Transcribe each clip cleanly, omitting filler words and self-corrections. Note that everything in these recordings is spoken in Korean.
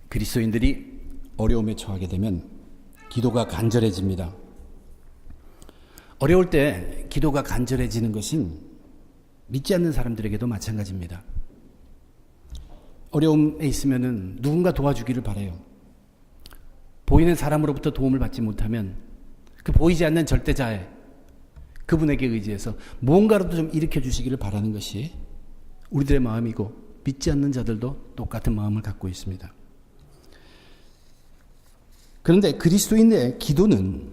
그리스도인들이 어려움에 처하게 되면 기도가 간절해집니다. 어려울 때 기도가 간절해지는 것은 믿지 않는 사람들에게도 마찬가지입니다. 어려움에 있으면 누군가 도와주기를 바라요. 보이는 사람으로부터 도움을 받지 못하면 그 보이지 않는 절대자의 그분에게 의지해서 무언가라도 좀 일으켜 주시기를 바라는 것이 우리들의 마음이고, 믿지 않는 자들도 똑같은 마음을 갖고 있습니다. 그런데 그리스도인의 기도는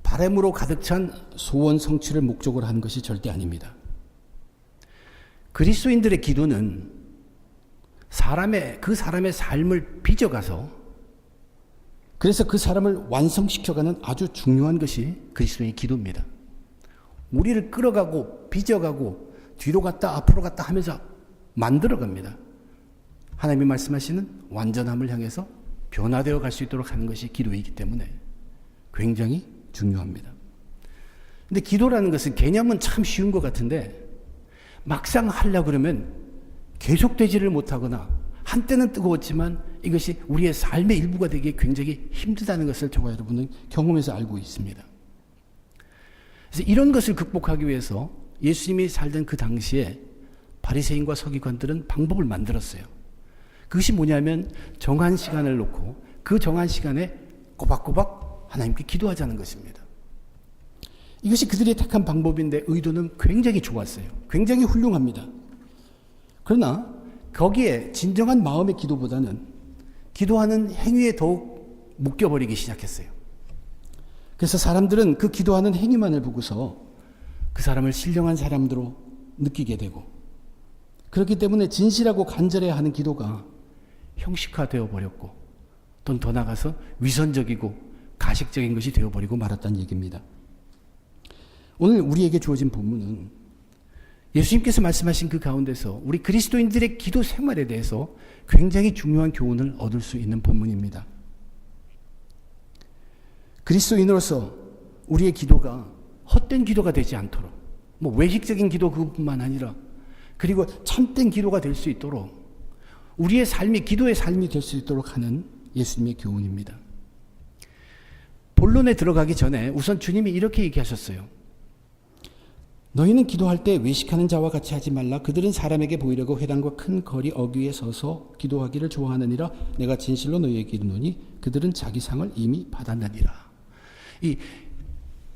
바람으로 가득 찬 소원 성취를 목적으로 하는 것이 절대 아닙니다. 그리스도인들의 기도는 그 사람의 삶을 빚어가서, 그래서 그 사람을 완성시켜가는 아주 중요한 것이 그리스도인의 기도입니다. 우리를 끌어가고 빚어가고 뒤로 갔다 앞으로 갔다 하면서 만들어갑니다. 하나님이 말씀하시는 완전함을 향해서 변화되어 갈 수 있도록 하는 것이 기도이기 때문에 굉장히 중요합니다. 근데 기도라는 것은 개념은 참 쉬운 것 같은데 막상 하려고 그러면 계속되지를 못하거나 한때는 뜨거웠지만 이것이 우리의 삶의 일부가 되기 굉장히 힘들다는 것을 저와 여러분은 경험해서 알고 있습니다. 그래서 이런 것을 극복하기 위해서 예수님이 살던 그 당시에 바리새인과 서기관들은 방법을 만들었어요. 그것이 뭐냐면 정한 시간을 놓고 그 정한 시간에 꼬박꼬박 하나님께 기도하자는 것입니다. 이것이 그들이 택한 방법인데 의도는 굉장히 좋았어요. 굉장히 훌륭합니다. 그러나 거기에 진정한 마음의 기도보다는 기도하는 행위에 더욱 묶여버리기 시작했어요. 그래서 사람들은 그 기도하는 행위만을 보고서 그 사람을 신령한 사람으로 느끼게 되고, 그렇기 때문에 진실하고 간절해야 하는 기도가 형식화되어 버렸고, 또는 더 나아가서 위선적이고 가식적인 것이 되어버리고 말았다는 얘기입니다. 오늘 우리에게 주어진 본문은 예수님께서 말씀하신 그 가운데서 우리 그리스도인들의 기도 생활에 대해서 굉장히 중요한 교훈을 얻을 수 있는 본문입니다. 그리스도인으로서 우리의 기도가 헛된 기도가 되지 않도록, 외식적인 기도 그뿐만 아니라, 그리고 참된 기도가 될 수 있도록 우리의 삶이 기도의 삶이 될 수 있도록 하는 예수님의 교훈입니다. 본론에 들어가기 전에 우선 주님이 이렇게 얘기하셨어요. 너희는 기도할 때 외식하는 자와 같이 하지 말라. 그들은 사람에게 보이려고 회당과 큰 거리 어귀에 서서 기도하기를 좋아하느니라. 내가 진실로 너희에게 이르노니 그들은 자기 상을 이미 받았느니라. 이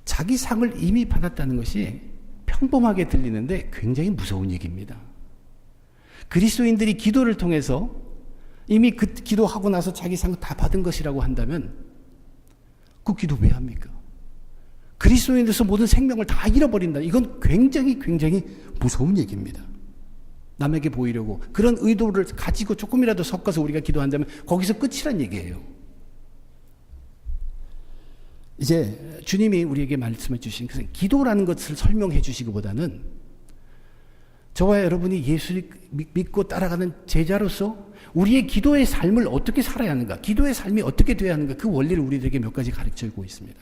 자기 상을 이미 받았다는 것이 평범하게 들리는데 굉장히 무서운 얘기입니다. 그리스도인들이 기도를 통해서 이미 그 기도하고 나서 자기 상을 다 받은 것이라고 한다면 그 기도 왜 합니까? 그리스도인으로서 모든 생명을 다 잃어버린다. 이건 굉장히 무서운 얘기입니다. 남에게 보이려고 그런 의도를 가지고 조금이라도 섞어서 우리가 기도한다면 거기서 끝이란 얘기예요. 이제 주님이 우리에게 말씀해 주신 것은 기도라는 것을 설명해 주시기보다는 저와 여러분이 예수를 믿고 따라가는 제자로서 우리의 기도의 삶을 어떻게 살아야 하는가, 기도의 삶이 어떻게 되어야 하는가, 그 원리를 우리들에게 몇 가지 가르쳐주고 있습니다.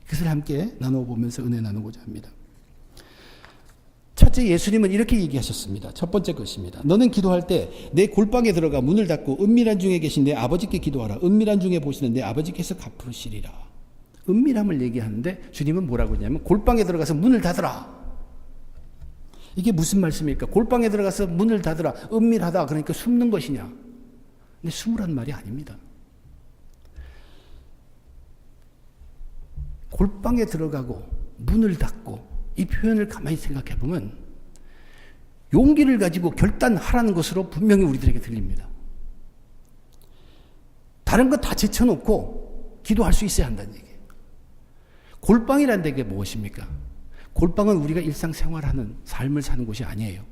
그것을 함께 나눠보면서 은혜 나누고자 합니다. 첫째, 예수님은 이렇게 얘기하셨습니다. 첫 번째 것입니다. 너는 기도할 때 내 골방에 들어가 문을 닫고 은밀한 중에 계신 내 아버지께 기도하라. 은밀한 중에 보시는 내 아버지께서 갚으시리라. 은밀함을 얘기하는데 주님은 뭐라고 했냐면 골방에 들어가서 문을 닫으라. 이게 무슨 말씀입니까? 골방에 들어가서 문을 닫으라. 은밀하다. 그러니까 숨는 것이냐? 근데 숨으란 말이 아닙니다. 골방에 들어가고 문을 닫고 이 표현을 가만히 생각해 보면 용기를 가지고 결단하라는 것으로 분명히 우리들에게 들립니다. 다른 거 다 제쳐놓고 기도할 수 있어야 한다는 얘기예요. 골방이라는 게 무엇입니까? 골방은 우리가 일상생활하는 삶을 사는 곳이 아니에요.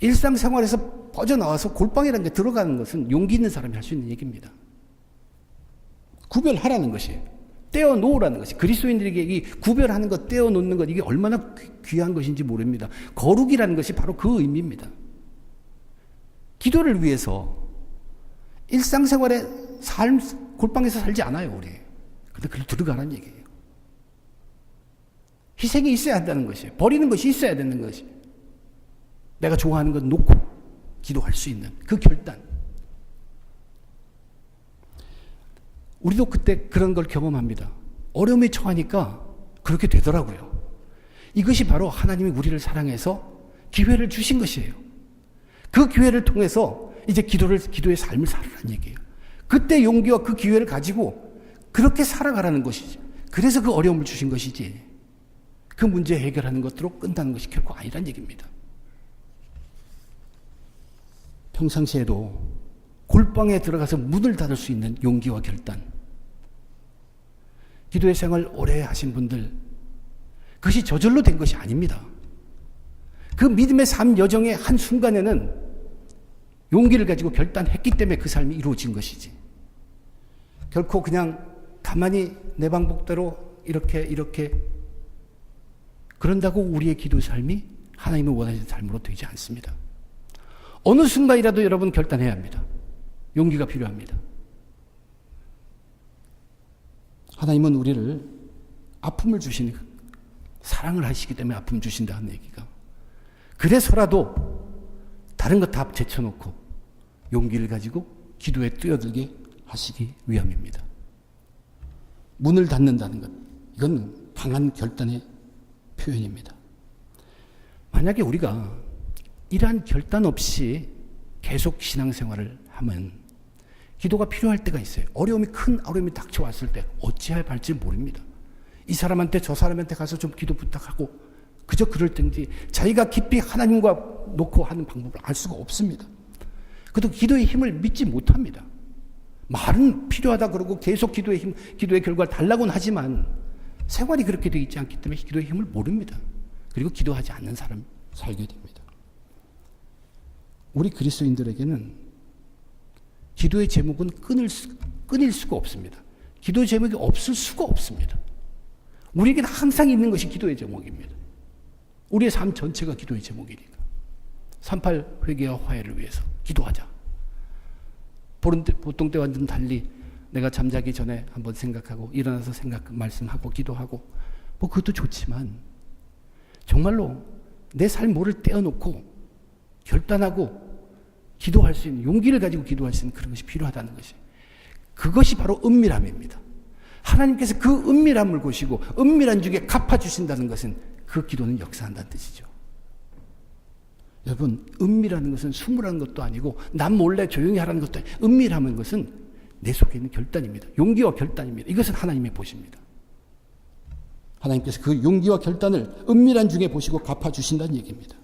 일상생활에서 빠져나와서 골방이라는 게 들어가는 것은 용기 있는 사람이 할 수 있는 얘기입니다. 구별하라는 것이에요. 떼어놓으라는 것이, 그리스도인들에게 이 구별하는 것, 떼어놓는 것, 이게 얼마나 귀한 것인지 모릅니다. 거룩이라는 것이 바로 그 의미입니다. 기도를 위해서 일상생활의 삶, 골방에서 살지 않아요, 우리. 근데 그걸 들어가라는 얘기예요. 희생이 있어야 한다는 것이에요. 버리는 것이 있어야 되는 것이에요. 내가 좋아하는 것 놓고 기도할 수 있는 그 결단. 우리도 그때 그런 걸 경험합니다. 어려움에 처하니까 그렇게 되더라고요. 이것이 바로 하나님이 우리를 사랑해서 기회를 주신 것이에요. 그 기회를 통해서 이제 기도의 삶을 살아라는 얘기예요. 그때 용기와 그 기회를 가지고 그렇게 살아가라는 것이지. 그래서 그 어려움을 주신 것이지. 그 문제 해결하는 것으로 끝나는 것이 결코 아니란 얘기입니다. 평상시에도 골방에 들어가서 문을 닫을 수 있는 용기와 결단. 기도의 생활 오래 하신 분들, 그것이 저절로 된 것이 아닙니다. 그 믿음의 삶 여정의 한 순간에는 용기를 가지고 결단했기 때문에 그 삶이 이루어진 것이지. 결코 그냥 가만히 내 방법대로 이렇게 그런다고 우리의 기도 삶이 하나님을 원하시는 삶으로 되지 않습니다. 어느 순간이라도 여러분 결단해야 합니다. 용기가 필요합니다. 하나님은 우리를 아픔을 주시는, 사랑을 하시기 때문에 아픔 주신다는 얘기가. 그래서라도 다른 것 다 제쳐놓고 용기를 가지고 기도에 뛰어들게 하시기 위함입니다. 문을 닫는다는 것, 이건 강한 결단의 표현입니다. 만약에 우리가 이러한 결단 없이 계속 신앙생활을 하면 기도가 필요할 때가 있어요. 큰 어려움이 닥쳐왔을 때 어찌해야 할지 모릅니다. 이 사람한테 저 사람한테 가서 좀 기도 부탁하고 그저 그럴 텐지 자기가 깊이 하나님과 놓고 하는 방법을 알 수가 없습니다. 그래도 기도의 힘을 믿지 못합니다. 말은 필요하다 그러고 계속 기도의 결과를 달라고는 하지만 생활이 그렇게 되어 있지 않기 때문에 기도의 힘을 모릅니다. 그리고 기도하지 않는 사람 살게 됩니다. 우리 그리스도인들에게는 기도의 제목은 끊일 수가 없습니다. 기도의 제목이 없을 수가 없습니다. 우리에게는 항상 있는 것이 기도의 제목입니다. 우리의 삶 전체가 기도의 제목이니까. 38 회개와 화해를 위해서 기도하자. 보통 때와는 좀 달리 내가 잠자기 전에 한번 생각하고 일어나서 말씀하고 기도하고 그것도 좋지만 정말로 내 삶을 떼어놓고 결단하고 기도할 수 있는 용기를 가지고 기도할 수 있는 그런 것이 필요하다는 것이, 그것이 바로 은밀함입니다. 하나님께서 그 은밀함을 보시고 은밀한 중에 갚아주신다는 것은 그 기도는 역사한다는 뜻이죠. 여러분, 은밀하는 것은 숨으라는 것도 아니고 남 몰래 조용히 하라는 것도 아니고 은밀함은 것은 내 속에 있는 결단입니다. 용기와 결단입니다. 이것은 하나님이 보십니다. 하나님께서 그 용기와 결단을 은밀한 중에 보시고 갚아주신다는 얘기입니다.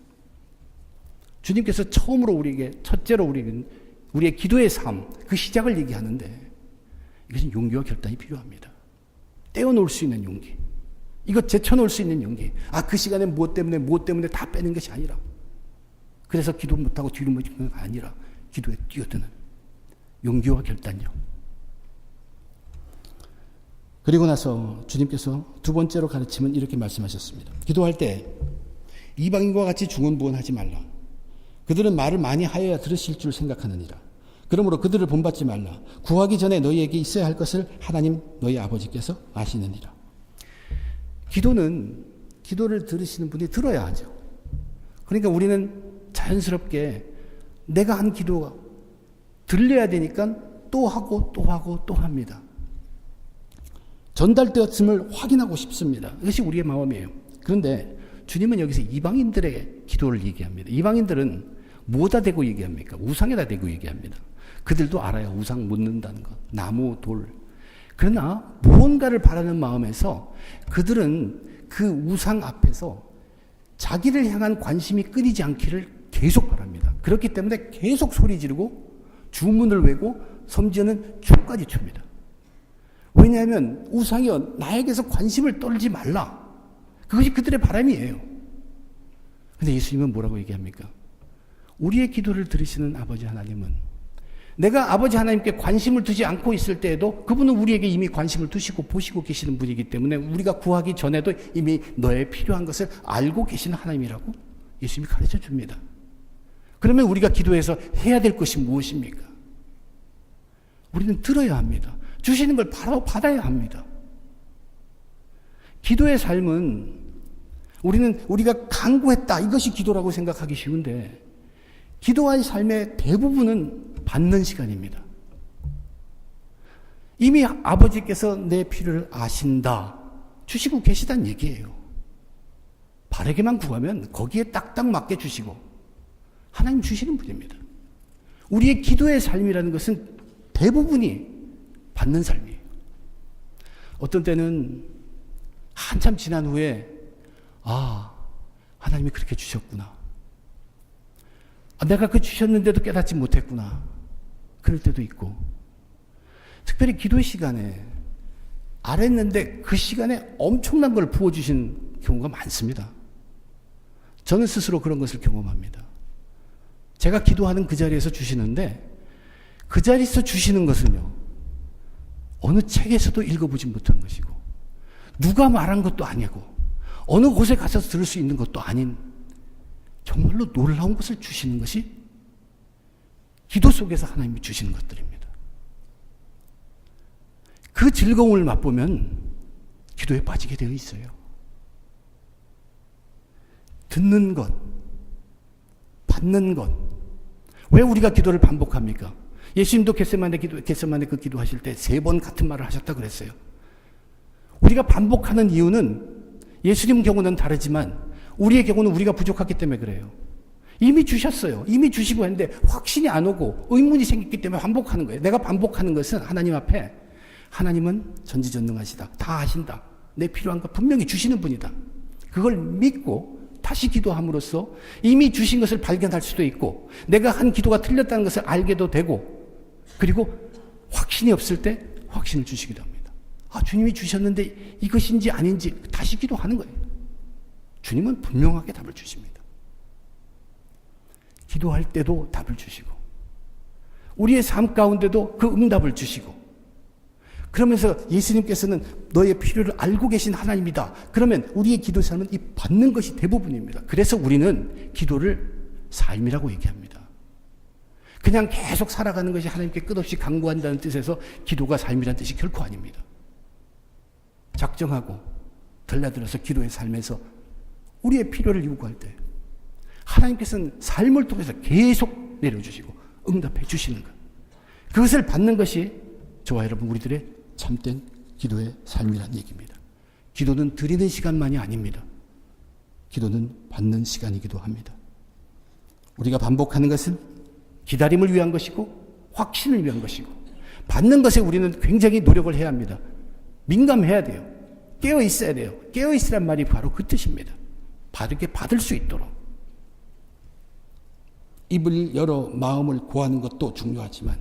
주님께서 처음으로 첫째로 우리의 기도의 삶, 그 시작을 얘기하는데 이것은 용기와 결단이 필요합니다. 떼어놓을 수 있는 용기. 이거 제쳐놓을 수 있는 용기. 그 시간에 무엇 때문에 다 빼는 것이 아니라, 그래서 기도 못하고 뒤로 묻히는 게 아니라 기도에 뛰어드는 용기와 결단력. 그리고 나서 주님께서 두 번째로 가르침은 이렇게 말씀하셨습니다. 기도할 때 이방인과 같이 중언부언하지 말라. 그들은 말을 많이 하여야 들으실 줄 생각하느니라. 그러므로 그들을 본받지 말라. 구하기 전에 너희에게 있어야 할 것을 하나님 너희 아버지께서 아시느니라. 기도를 들으시는 분이 들어야 하죠. 그러니까 우리는 자연스럽게 내가 한 기도가 들려야 되니까 또 하고 또 하고 또 합니다. 전달되었음을 확인하고 싶습니다. 이것이 우리의 마음이에요. 그런데 주님은 여기서 이방인들의 기도를 얘기합니다. 이방인들은 뭐다 대고 얘기합니까? 우상에다 대고 얘기합니다. 그들도 알아요. 우상 묻는다는 것. 나무, 돌. 그러나 무언가를 바라는 마음에서 그들은 그 우상 앞에서 자기를 향한 관심이 끊이지 않기를 계속 바랍니다. 그렇기 때문에 계속 소리 지르고 주문을 외고 심지어는 춤까지 춥니다. 왜냐하면 우상이여 나에게서 관심을 떨지 말라. 그것이 그들의 바람이에요. 그런데 예수님은 뭐라고 얘기합니까? 우리의 기도를 들으시는 아버지 하나님은, 내가 아버지 하나님께 관심을 두지 않고 있을 때에도 그분은 우리에게 이미 관심을 두시고 보시고 계시는 분이기 때문에 우리가 구하기 전에도 이미 너의 필요한 것을 알고 계시는 하나님이라고 예수님이 가르쳐 줍니다. 그러면 우리가 기도해서 해야 될 것이 무엇입니까? 우리는 들어야 합니다. 주시는 걸 바로 받아야 합니다. 기도의 삶은 우리가 간구했다, 이것이 기도라고 생각하기 쉬운데, 기도의 삶의 대부분은 받는 시간입니다. 이미 아버지께서 내 필요를 아신다. 주시고 계시다는 얘기예요. 바르게만 구하면 거기에 딱딱 맞게 주시고 하나님 주시는 분입니다. 우리의 기도의 삶이라는 것은 대부분이 받는 삶이에요. 어떤 때는 한참 지난 후에 하나님이 그렇게 주셨구나. 내가 그 주셨는데도 깨닫지 못했구나. 그럴 때도 있고, 특별히 기도의 시간에 아랬는데 그 시간에 엄청난 걸 부어주신 경우가 많습니다. 저는 스스로 그런 것을 경험합니다. 제가 기도하는 그 자리에서 주시는데 그 자리에서 주시는 것은요, 어느 책에서도 읽어보지 못한 것이고 누가 말한 것도 아니고 어느 곳에 가서 들을 수 있는 것도 아닌 정말로 놀라운 것을 주시는 것이 기도 속에서 하나님이 주시는 것들입니다. 그 즐거움을 맛보면 기도에 빠지게 되어 있어요. 듣는 것, 받는 것. 왜 우리가 기도를 반복합니까? 예수님도 겟세마네 그 기도하실 때 3번 같은 말을 하셨다 그랬어요. 우리가 반복하는 이유는 예수님 경우는 다르지만 우리의 경우는 우리가 부족하기 때문에 그래요. 이미 주셨어요. 이미 주시고 했는데 확신이 안 오고 의문이 생겼기 때문에 반복하는 거예요. 내가 반복하는 것은 하나님 앞에 하나님은 전지전능하시다. 다 아신다. 내 필요한 거 분명히 주시는 분이다. 그걸 믿고 다시 기도함으로써 이미 주신 것을 발견할 수도 있고 내가 한 기도가 틀렸다는 것을 알게도 되고 그리고 확신이 없을 때 확신을 주시기도 합니다. 주님이 주셨는데 이것인지 아닌지 다시 기도하는 거예요. 주님은 분명하게 답을 주십니다. 기도할 때도 답을 주시고 우리의 삶 가운데도 그 응답을 주시고 그러면서 예수님께서는 너의 필요를 알고 계신 하나님이다. 그러면 우리의 기도 삶은 이 받는 것이 대부분입니다. 그래서 우리는 기도를 삶이라고 얘기합니다. 그냥 계속 살아가는 것이 하나님께 끝없이 간구한다는 뜻에서 기도가 삶이라는 뜻이 결코 아닙니다. 작정하고 들려들어서 기도의 삶에서 우리의 필요를 요구할 때 하나님께서는 삶을 통해서 계속 내려주시고 응답해 주시는 것. 그것을 받는 것이 저와 여러분 우리들의 참된 기도의 삶이라는 얘기입니다. 기도는 드리는 시간만이 아닙니다. 기도는 받는 시간이기도 합니다. 우리가 반복하는 것은 기다림을 위한 것이고 확신을 위한 것이고 받는 것에 우리는 굉장히 노력을 해야 합니다. 민감해야 돼요. 깨어 있어야 돼요. 깨어 있으란 말이 바로 그 뜻입니다. 바르게 받을 수 있도록. 입을 열어 마음을 고하는 것도 중요하지만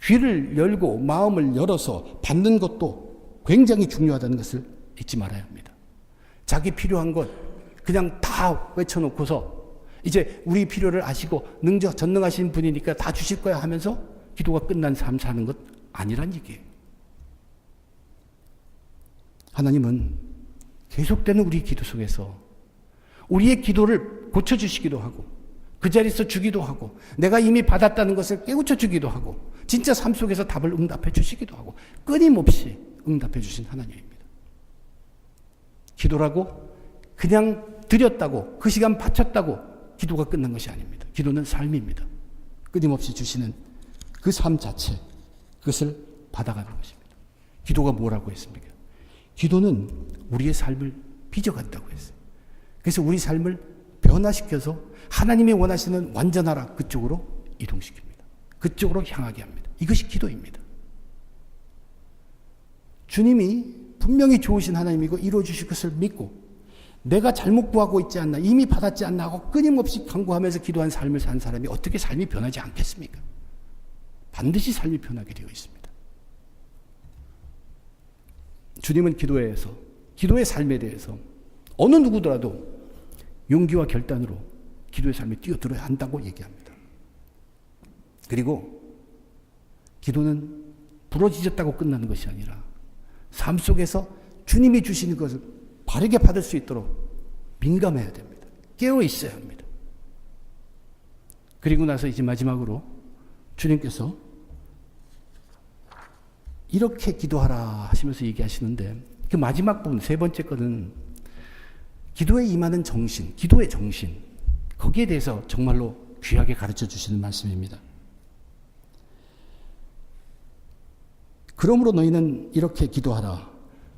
귀를 열고 마음을 열어서 받는 것도 굉장히 중요하다는 것을 잊지 말아야 합니다. 자기 필요한 것 그냥 다 외쳐놓고서 이제 우리 필요를 아시고 전능하신 분이니까 다 주실 거야 하면서 기도가 끝난 삶 사는 것 아니란 얘기예요. 하나님은 계속되는 우리 기도 속에서 우리의 기도를 고쳐주시기도 하고 그 자리에서 주기도 하고 내가 이미 받았다는 것을 깨우쳐 주기도 하고 진짜 삶 속에서 답을 응답해 주시기도 하고 끊임없이 응답해 주신 하나님입니다. 기도라고 그냥 드렸다고 그 시간 바쳤다고 기도가 끝난 것이 아닙니다. 기도는 삶입니다. 끊임없이 주시는 그 삶 자체 그것을 받아가는 것입니다. 기도가 뭐라고 했습니까? 기도는 우리의 삶을 빚어간다고 했어요. 그래서 우리 삶을 변화시켜서 하나님이 원하시는 완전하라 그쪽으로 이동시킵니다. 그쪽으로 향하게 합니다. 이것이 기도입니다. 주님이 분명히 좋으신 하나님이고 이루어주실 것을 믿고 내가 잘못 구하고 있지 않나 이미 받았지 않나 하고 끊임없이 간구하면서 기도한 삶을 산 사람이 어떻게 삶이 변하지 않겠습니까? 반드시 삶이 변하게 되어 있습니다. 주님은 기도의 삶에 대해서 어느 누구더라도 용기와 결단으로 기도의 삶에 뛰어들어야 한다고 얘기합니다. 그리고 기도는 부러지셨다고 끝나는 것이 아니라 삶 속에서 주님이 주시는 것을 바르게 받을 수 있도록 민감해야 됩니다. 깨어 있어야 합니다. 그리고 나서 이제 마지막으로 주님께서 이렇게 기도하라 하시면서 얘기하시는데 그 마지막 부분 세 번째 거는 기도에 임하는 정신, 기도의 정신 거기에 대해서 정말로 귀하게 가르쳐 주시는 말씀입니다. 그러므로 너희는 이렇게 기도하라.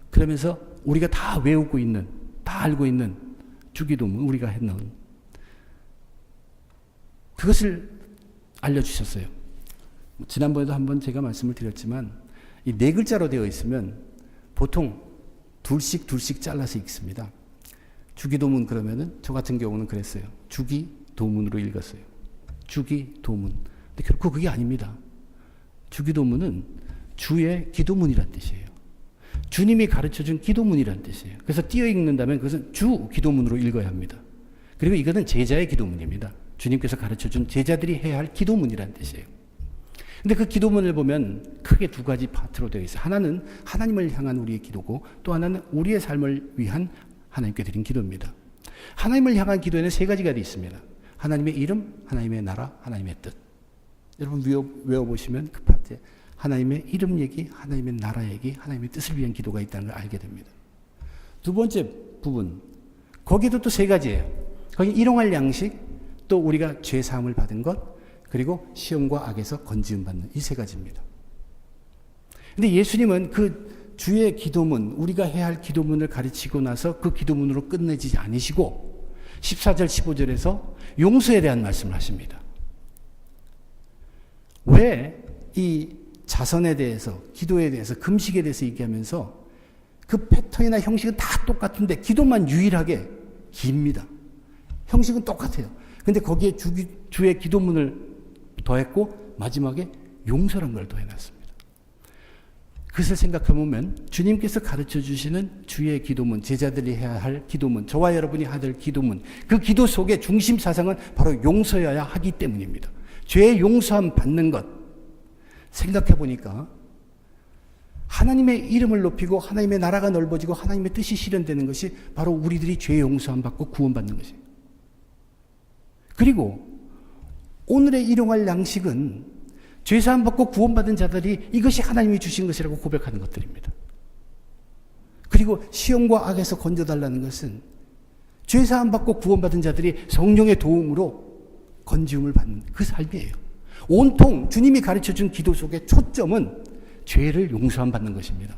그러면서 우리가 다 외우고 있는, 다 알고 있는 주기도문, 우리가 했는 그것을 알려주셨어요. 지난번에도 한번 제가 말씀을 드렸지만 이 4글자로 되어 있으면 보통 둘씩 잘라서 읽습니다. 주기도문 그러면은 저 같은 경우는 그랬어요. 주기도문으로 읽었어요. 주기도문. 근데 결코 그게 아닙니다. 주기도문은 주의 기도문이란 뜻이에요. 주님이 가르쳐준 기도문이란 뜻이에요. 그래서 띄어 읽는다면 그것은 주 기도문으로 읽어야 합니다. 그리고 이것은 제자의 기도문입니다. 주님께서 가르쳐준 제자들이 해야 할 기도문이란 뜻이에요. 근데 그 기도문을 보면 크게 2가지 파트로 되어 있어요. 하나는 하나님을 향한 우리의 기도고 또 하나는 우리의 삶을 위한 하나님께 드린 기도입니다. 하나님을 향한 기도에는 3가지가 되어 있습니다. 하나님의 이름, 하나님의 나라, 하나님의 뜻. 여러분 외워보시면 그 파트에 하나님의 이름 얘기, 하나님의 나라 얘기, 하나님의 뜻을 위한 기도가 있다는 걸 알게 됩니다. 2번째 부분, 거기도 또 3가지예요. 거기 일용할 양식, 또 우리가 죄 사함을 받은 것, 그리고 시험과 악에서 건지움 받는 이 3가지입니다. 근데 예수님은 그 주의 기도문, 우리가 해야 할 기도문을 가르치고 나서 그 기도문으로 끝내지 않으시고 14절 15절에서 용서에 대한 말씀을 하십니다. 왜 이 자선에 대해서, 기도에 대해서, 금식에 대해서 얘기하면서 그 패턴이나 형식은 다 똑같은데 기도만 유일하게 깁니다. 형식은 똑같아요. 근데 거기에 주의 기도문을 더했고 마지막에 용서란 걸 더해놨습니다. 그것을 생각해보면 주님께서 가르쳐 주시는 주의 기도문, 제자들이 해야 할 기도문, 저와 여러분이 해야 할 기도문, 그 기도 속의 중심 사상은 바로 용서여야 하기 때문입니다. 죄의 용서함 받는 것 생각해보니까 하나님의 이름을 높이고 하나님의 나라가 넓어지고 하나님의 뜻이 실현되는 것이 바로 우리들이 죄의 용서함 받고 구원받는 것이에요. 그리고 오늘의 일용할 양식은 죄사함 받고 구원받은 자들이 이것이 하나님이 주신 것이라고 고백하는 것들입니다. 그리고 시험과 악에서 건져달라는 것은 죄사함 받고 구원받은 자들이 성령의 도움으로 건지움을 받는 그 삶이에요. 온통 주님이 가르쳐준 기도 속의 초점은 죄를 용서함 받는 것입니다.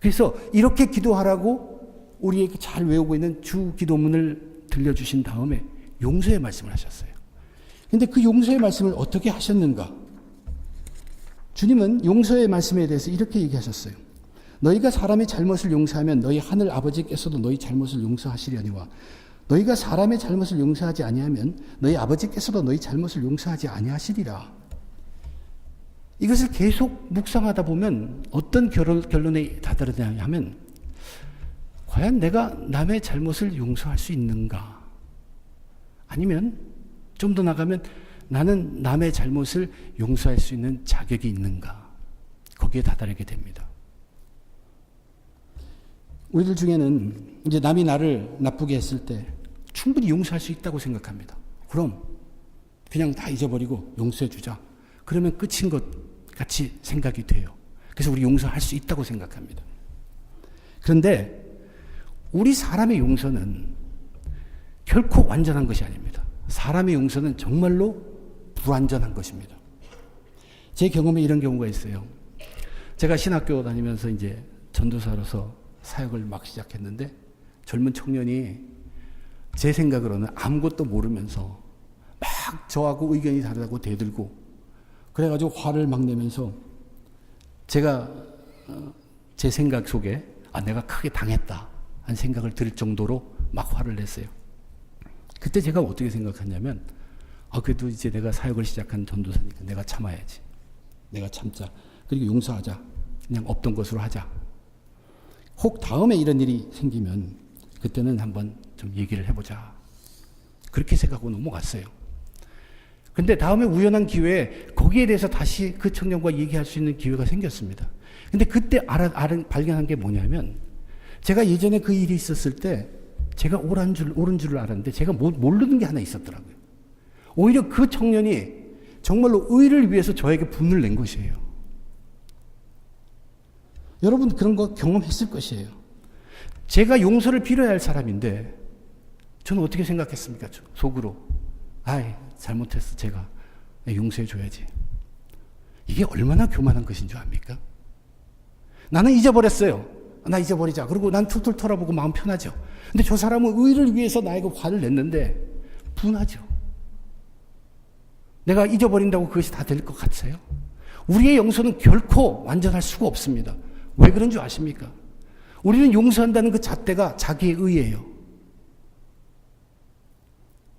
그래서 이렇게 기도하라고 우리에게 잘 외우고 있는 주 기도문을 들려주신 다음에 용서의 말씀을 하셨어요. 근데 그 용서의 말씀을 어떻게 하셨는가? 주님은 용서의 말씀에 대해서 이렇게 얘기하셨어요. 너희가 사람의 잘못을 용서하면 너희 하늘 아버지께서도 너희 잘못을 용서하시려니와 너희가 사람의 잘못을 용서하지 아니하면 너희 아버지께서도 너희 잘못을 용서하지 아니하시리라. 이것을 계속 묵상하다 보면 어떤 결론에 다다르냐 하면 과연 내가 남의 잘못을 용서할 수 있는가? 아니면 좀 더 나가면 나는 남의 잘못을 용서할 수 있는 자격이 있는가? 거기에 다다르게 됩니다. 우리들 중에는 이제 남이 나를 나쁘게 했을 때 충분히 용서할 수 있다고 생각합니다. 그럼 그냥 다 잊어버리고 용서해 주자. 그러면 끝인 것 같이 생각이 돼요. 그래서 우리 용서할 수 있다고 생각합니다. 그런데 우리 사람의 용서는 결코 완전한 것이 아닙니다. 사람의 용서는 정말로 불완전한 것입니다. 제 경험에 이런 경우가 있어요. 제가 신학교 다니면서 이제 전도사로서 사역을 막 시작했는데 젊은 청년이 제 생각으로는 아무것도 모르면서 막 저하고 의견이 다르다고 대들고 그래가지고 화를 막 내면서 제가 제 생각 속에 내가 크게 당했다 한 생각을 들 정도로 막 화를 냈어요. 그때 제가 어떻게 생각했냐면 그래도 이제 내가 사역을 시작한 전도사니까 내가 참아야지. 내가 참자. 그리고 용서하자. 그냥 없던 것으로 하자. 혹 다음에 이런 일이 생기면 그때는 한번 좀 얘기를 해보자. 그렇게 생각하고 넘어갔어요. 근데 다음에 우연한 기회에 거기에 대해서 다시 그 청년과 얘기할 수 있는 기회가 생겼습니다. 근데 그때 발견한 게 뭐냐면 제가 예전에 그 일이 있었을 때 제가 옳은 줄을 알았는데 제가 모르는 게 하나 있었더라고요. 오히려 그 청년이 정말로 의를 위해서 저에게 분을 낸 것이에요. 여러분 그런 거 경험했을 것이에요. 제가 용서를 빌어야 할 사람인데 저는 어떻게 생각했습니까? 속으로 잘못했어. 제가 용서해 줘야지. 이게 얼마나 교만한 것인 줄 압니까? 나는 잊어버렸어요. 나 잊어버리자. 그리고 난 툴툴 털어보고 마음 편하죠. 근데 저 사람은 의를 위해서 나에게 화를 냈는데 분하죠. 내가 잊어버린다고 그것이 다 될 것 같아요? 우리의 용서는 결코 완전할 수가 없습니다. 왜 그런 줄 아십니까? 우리는 용서한다는 그 잣대가 자기의 의예요.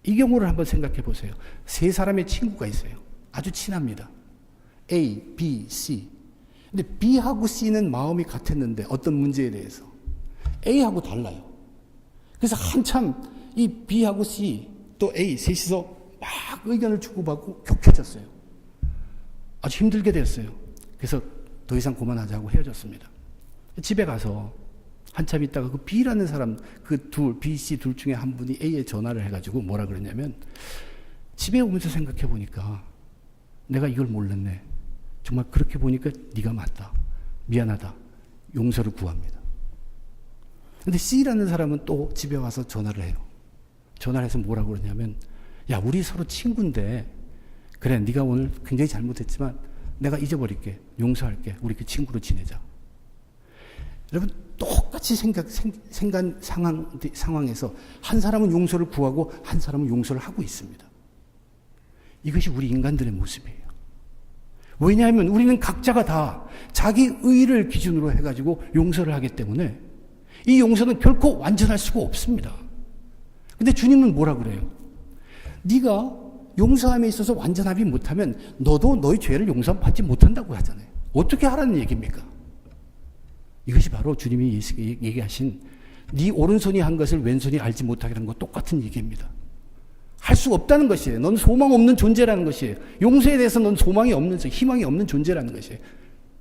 이 경우를 한번 생각해 보세요. 세 사람의 친구가 있어요. 아주 친합니다. A, B, C. 근데 B하고 C는 마음이 같았는데 어떤 문제에 대해서 A하고 달라요. 그래서 한참 이 B하고 C 또 A 셋이서 막 의견을 주고받고 격해졌어요. 아주 힘들게 됐어요. 그래서 더 이상 그만하자고 헤어졌습니다. 집에 가서 한참 있다가 그 B라는 사람, 그 둘, B, C 둘 중에 한 분이 A에 전화를 해가지고 뭐라 그랬냐면, 집에 오면서 생각해 보니까 내가 이걸 몰랐네. 정말 그렇게 보니까 네가 맞다. 미안하다. 용서를 구합니다. 근데 C라는 사람은 또 집에 와서 전화를 해요. 전화를 해서 뭐라고 그러냐면, 야, 우리 서로 친구인데, 그래, 네가 오늘 굉장히 잘못했지만 내가 잊어버릴게. 용서할게. 우리 그 친구로 지내자. 여러분, 똑같이 상황에서 한 사람은 용서를 구하고 한 사람은 용서를 하고 있습니다. 이것이 우리 인간들의 모습이에요. 왜냐하면 우리는 각자가 다 자기 의를 기준으로 해가지고 용서를 하기 때문에 이 용서는 결코 완전할 수가 없습니다. 근데 주님은 뭐라 그래요? 네가 용서함에 있어서 완전하지 못하면 너도 너의 죄를 용서받지 못한다고 하잖아요. 어떻게 하라는 얘기입니까? 이것이 바로 주님이 얘기하신 네 오른손이 한 것을 왼손이 알지 못하게 하는 것 똑같은 얘기입니다. 할 수 없다는 것이에요. 넌 소망 없는 존재라는 것이에요. 용서에 대해서 넌 소망이 없는, 희망이 없는 존재라는 것이에요.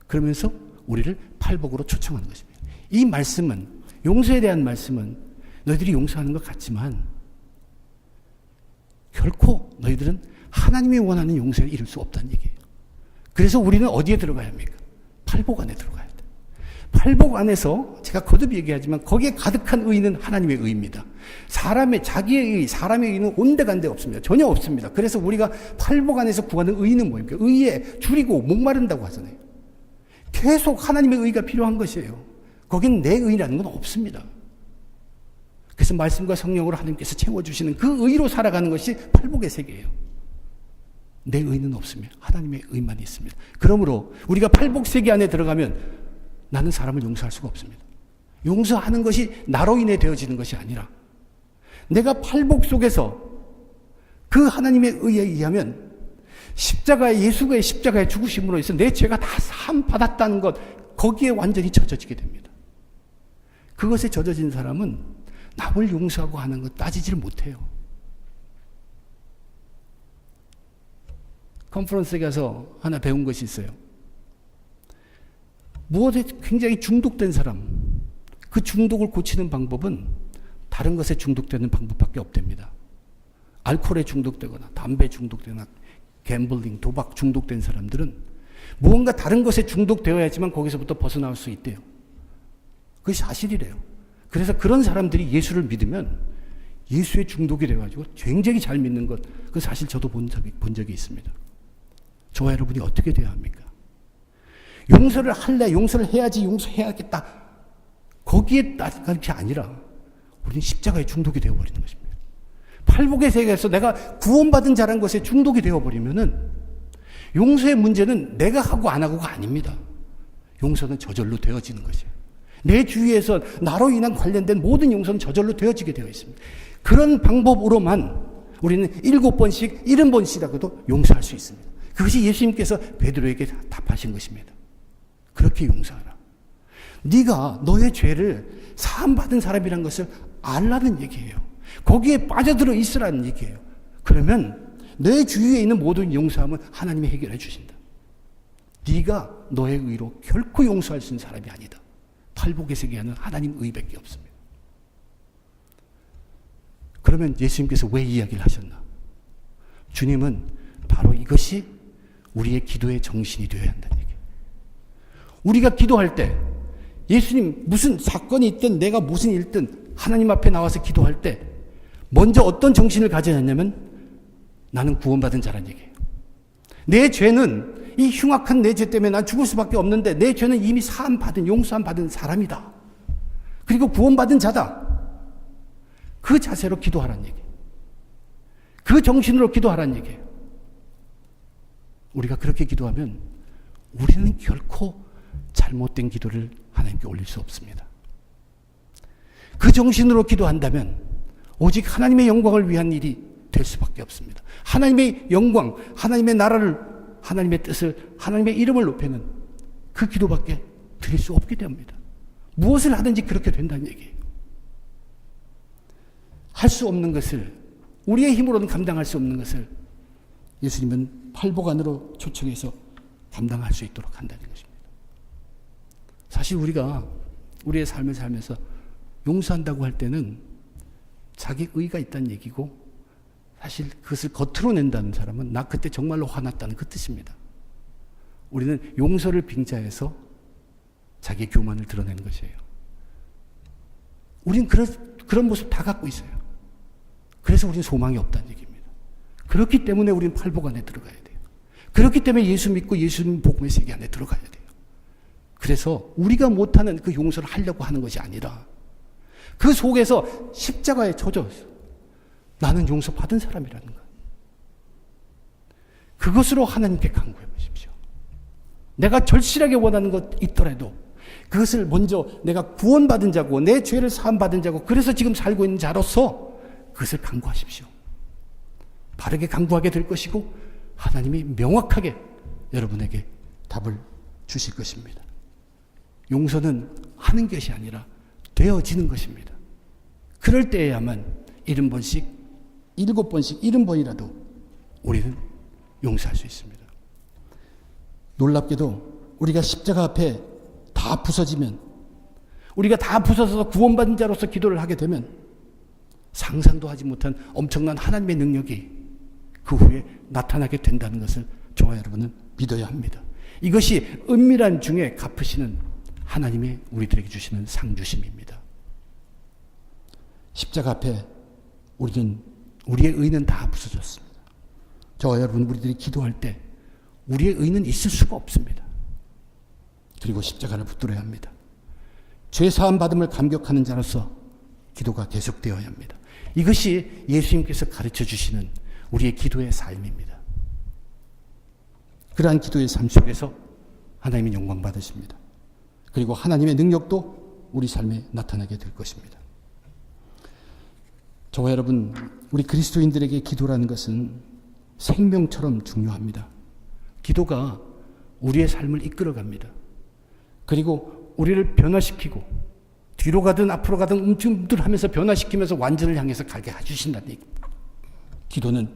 그러면서 우리를 팔복으로 초청하는 것입니다. 이 말씀은, 용서에 대한 말씀은 너희들이 용서하는 것 같지만 결코 너희들은 하나님이 원하는 용서에 이룰 수 없다는 얘기예요. 그래서 우리는 어디에 들어가야 합니까? 팔복 안에 들어가야 돼요. 팔복 안에서 제가 거듭 얘기하지만 거기에 가득한 의는 하나님의 의입니다. 자기의 의, 사람의 의는 온데간데 없습니다. 전혀 없습니다. 그래서 우리가 팔복 안에서 구하는 의는 뭡니까? 의에 줄이고 목마른다고 하잖아요. 계속 하나님의 의가 필요한 것이에요. 거긴 내 의라는 건 없습니다. 그래서 말씀과 성령으로 하나님께서 채워주시는 그 의로 살아가는 것이 팔복의 세계예요. 내 의는 없습니다. 하나님의 의만 있습니다. 그러므로 우리가 팔복 세계 안에 들어가면 나는 사람을 용서할 수가 없습니다. 용서하는 것이 나로 인해 되어지는 것이 아니라 내가 팔복 속에서 그 하나님의 의에 의하면 예수의 십자가의 죽으심으로 해서 내 죄가 다 사함 받았다는 것, 거기에 완전히 젖어지게 됩니다. 그것에 젖어진 사람은 남을 용서하고 하는 것 따지지를 못해요. 컨퍼런스에 가서 하나 배운 것이 있어요. 무엇에 굉장히 중독된 사람, 그 중독을 고치는 방법은 다른 것에 중독되는 방법밖에 없답니다. 알코올에 중독되거나 담배에 중독되거나 갬블링, 도박 중독된 사람들은 무언가 다른 것에 중독되어야지만 거기서부터 벗어나올 수 있대요. 그것이 사실이래요. 그래서 그런 사람들이 예수를 믿으면 예수의 중독이 돼가지고 굉장히 잘 믿는 것, 그 사실 저도 본 적이 있습니다. 저와 여러분이 어떻게 돼야 합니까? 용서를 할래, 용서를 해야지, 용서해야겠다. 거기에 따른 게 아니라 우리는 십자가에 중독이 되어버리는 것입니다. 팔복의 세계에서 내가 구원받은 자라는 것에 중독이 되어버리면은 용서의 문제는 내가 하고 안 하고가 아닙니다. 용서는 저절로 되어지는 것이에요. 내 주위에서 나로 인한 관련된 모든 용서는 저절로 되어지게 되어 있습니다. 그런 방법으로만 우리는 7번씩, 70번씩이라도 용서할 수 있습니다. 그것이 예수님께서 베드로에게 답하신 것입니다. 그렇게 용서하라. 네가 너의 죄를 사함받은 사람이라는 것을 알라는 얘기예요. 거기에 빠져들어 있으라는 얘기예요. 그러면 내 주위에 있는 모든 용서함은 하나님이 해결해 주신다. 네가 너의 의로 결코 용서할 수 있는 사람이 아니다. 팔복의 세계에는 하나님 의밖에 없습니다. 그러면 예수님께서 왜 이야기를 하셨나? 주님은 바로 이것이 우리의 기도의 정신이 되어야 한다는 얘기예요. 우리가 기도할 때 예수님 무슨 사건이 있든 내가 무슨 일든 하나님 앞에 나와서 기도할 때 먼저 어떤 정신을 가져야 하냐면 나는 구원받은 자란 얘기예요. 내 죄는 이 흉악한 내 죄 때문에 난 죽을 수밖에 없는데 내 죄는 이미 용서함 받은 사람이다. 그리고 구원받은 자다. 그 자세로 기도하라는 얘기예요. 그 정신으로 기도하라는 얘기예요. 우리가 그렇게 기도하면 우리는 결코 잘못된 기도를 하나님께 올릴 수 없습니다. 그 정신으로 기도한다면 오직 하나님의 영광을 위한 일이 될 수밖에 없습니다. 하나님의 영광, 하나님의 나라를, 하나님의 뜻을, 하나님의 이름을 높이는 그 기도밖에 드릴 수 없게 됩니다. 무엇을 하든지 그렇게 된다는 얘기예요. 할 수 없는 것을, 우리의 힘으로는 감당할 수 없는 것을 예수님은 팔복 안으로 초청해서 감당할 수 있도록 한다는 것입니다. 사실 우리가 우리의 삶을 살면서 용서한다고 할 때는 자기 의가 있다는 얘기고, 사실 그것을 겉으로 낸다는 사람은 나 그때 정말로 화났다는 그 뜻입니다. 우리는 용서를 빙자해서 자기의 교만을 드러내는 것이에요. 우리는 그런 모습 다 갖고 있어요. 그래서 우리는 소망이 없다는 얘기입니다. 그렇기 때문에 우리는 팔복 안에 들어가야 돼요. 그렇기 때문에 예수 믿고 예수님 복음의 세계 안에 들어가야 돼요. 그래서 우리가 못하는 그 용서를 하려고 하는 것이 아니라 그 속에서 십자가에 젖어 나는 용서받은 사람이라는 것. 그것으로 하나님께 간구해 보십시오. 내가 절실하게 원하는 것 있더라도 그것을 먼저 내가 구원받은 자고 내 죄를 사함받은 자고 그래서 지금 살고 있는 자로서 그것을 간구하십시오. 바르게 간구하게 될 것이고 하나님이 명확하게 여러분에게 답을 주실 것입니다. 용서는 하는 것이 아니라 되어지는 것입니다. 그럴 때에야만 70번씩 7번씩 70번이라도 우리는 용서할 수 있습니다. 놀랍게도 우리가 십자가 앞에 다 부서지면, 우리가 다 부서져서 구원받은 자로서 기도를 하게 되면 상상도 하지 못한 엄청난 하나님의 능력이 그 후에 나타나게 된다는 것을 저와 여러분은 믿어야 합니다. 이것이 은밀한 중에 갚으시는 하나님의 우리들에게 주시는 상주심입니다. 십자가 앞에 우리의 의는 다 부서졌습니다. 저와 여러분, 우리들이 기도할 때 우리의 의는 있을 수가 없습니다. 그리고 십자가를 붙들어야 합니다. 죄 사함 받음을 감격하는 자로서 기도가 계속되어야 합니다. 이것이 예수님께서 가르쳐 주시는 우리의 기도의 삶입니다. 그러한 기도의 삶 속에서 하나님의 영광 받으십니다. 그리고 하나님의 능력도 우리 삶에 나타나게 될 것입니다. 저와 여러분, 우리 그리스도인들에게 기도라는 것은 생명처럼 중요합니다. 기도가 우리의 삶을 이끌어갑니다. 그리고 우리를 변화시키고 뒤로 가든 앞으로 가든 움찔움찔하면서 변화시키면서 완전을 향해서 가게 해주신다는 얘기입니다. 기도는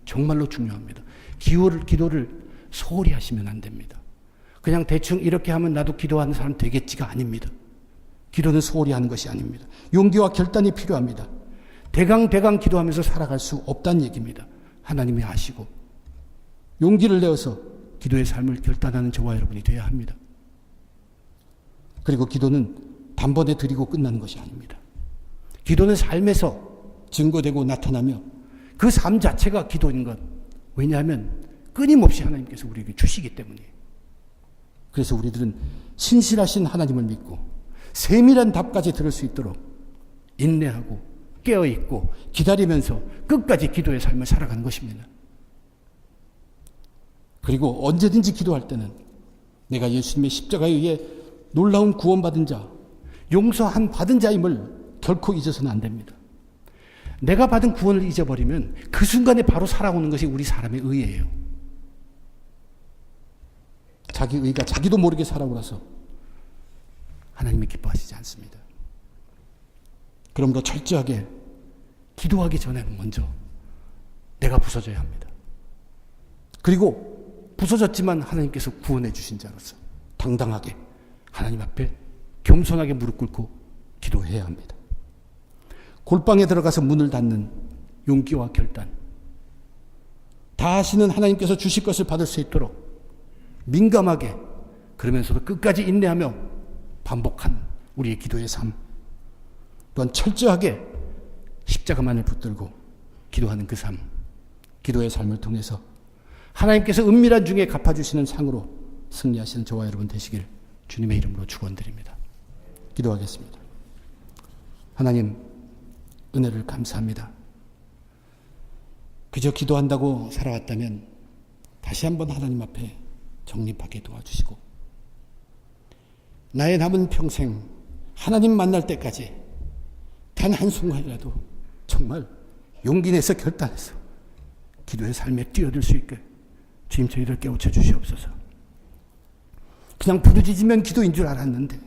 정말로 중요합니다. 기도를 소홀히 하시면 안 됩니다. 그냥 대충 이렇게 하면 나도 기도하는 사람 되겠지가 아닙니다. 기도는 소홀히 하는 것이 아닙니다. 용기와 결단이 필요합니다. 대강 기도하면서 살아갈 수 없다는 얘기입니다. 하나님이 아시고 용기를 내어서 기도의 삶을 결단하는 저와 여러분이 되어야 합니다. 그리고 기도는 단번에 드리고 끝나는 것이 아닙니다. 기도는 삶에서 증거되고 나타나며 그 삶 자체가 기도인 것. 왜냐하면 끊임없이 하나님께서 우리에게 주시기 때문이에요. 그래서 우리들은 신실하신 하나님을 믿고 세밀한 답까지 들을 수 있도록 인내하고 깨어있고 기다리면서 끝까지 기도의 삶을 살아가는 것입니다. 그리고 언제든지 기도할 때는 내가 예수님의 십자가에 의해 놀라운 구원받은 자, 용서한 받은 자임을 결코 잊어서는 안 됩니다. 내가 받은 구원을 잊어버리면 그 순간에 바로 살아오는 것이 우리 사람의 의예요. 자기 의가 자기도 모르게 살아오라서 하나님이 기뻐하시지 않습니다. 그러므로 철저하게 기도하기 전에는 먼저 내가 부서져야 합니다. 그리고 부서졌지만 하나님께서 구원해 주신 자로서 당당하게 하나님 앞에 겸손하게 무릎 꿇고 기도해야 합니다. 골방에 들어가서 문을 닫는 용기와 결단, 다 하시는 하나님께서 주실 것을 받을 수 있도록 민감하게, 그러면서도 끝까지 인내하며 반복한 우리의 기도의 삶, 또한 철저하게 십자가만을 붙들고 기도하는 그 삶, 기도의 삶을 통해서 하나님께서 은밀한 중에 갚아주시는 상으로 승리하시는 저와 여러분 되시길 주님의 이름으로 축원드립니다. 기도하겠습니다. 하나님, 은혜를 감사합니다. 그저 기도한다고 살아왔다면 다시 한번 하나님 앞에 정립하게 도와주시고, 나의 남은 평생 하나님 만날 때까지 단 한순간이라도 정말 용기 내서 결단해서 기도의 삶에 뛰어들 수 있게 주님 저희를 깨우쳐 주시옵소서. 그냥 부르짖으면 기도인 줄 알았는데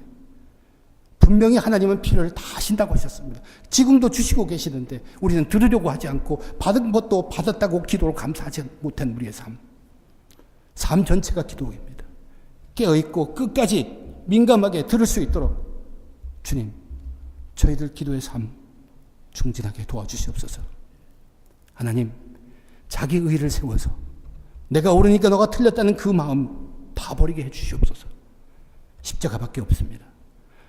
분명히 하나님은 필요를 다 하신다고 하셨습니다. 지금도 주시고 계시는데 우리는 들으려고 하지 않고 받은 것도 받았다고 기도를 감사하지 못한 우리의 삶 전체가 기도입니다. 깨어있고 끝까지 민감하게 들을 수 있도록 주님, 저희들 기도의 삶 충진하게 도와주시옵소서. 하나님, 자기 의를 세워서 내가 옳으니까 너가 틀렸다는 그 마음 다 버리게 해주시옵소서. 십자가밖에 없습니다.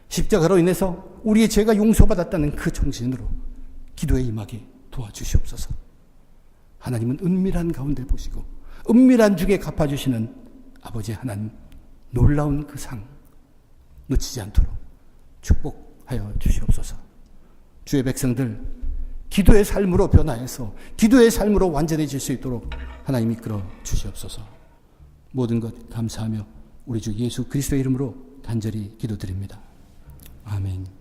십자가로 인해서 우리의 죄가 용서받았다는 그 정신으로 기도에 임하게 도와주시옵소서. 하나님은 은밀한 가운데 보시고 은밀한 중에 갚아주시는 아버지 하나님, 놀라운 그 상 놓치지 않도록 축복하여 주시옵소서. 주의 백성들 기도의 삶으로 변화해서 기도의 삶으로 완전해질 수 있도록 하나님 이끌어 주시옵소서. 모든 것 감사하며 우리 주 예수 그리스도의 이름으로 간절히 기도드립니다. 아멘.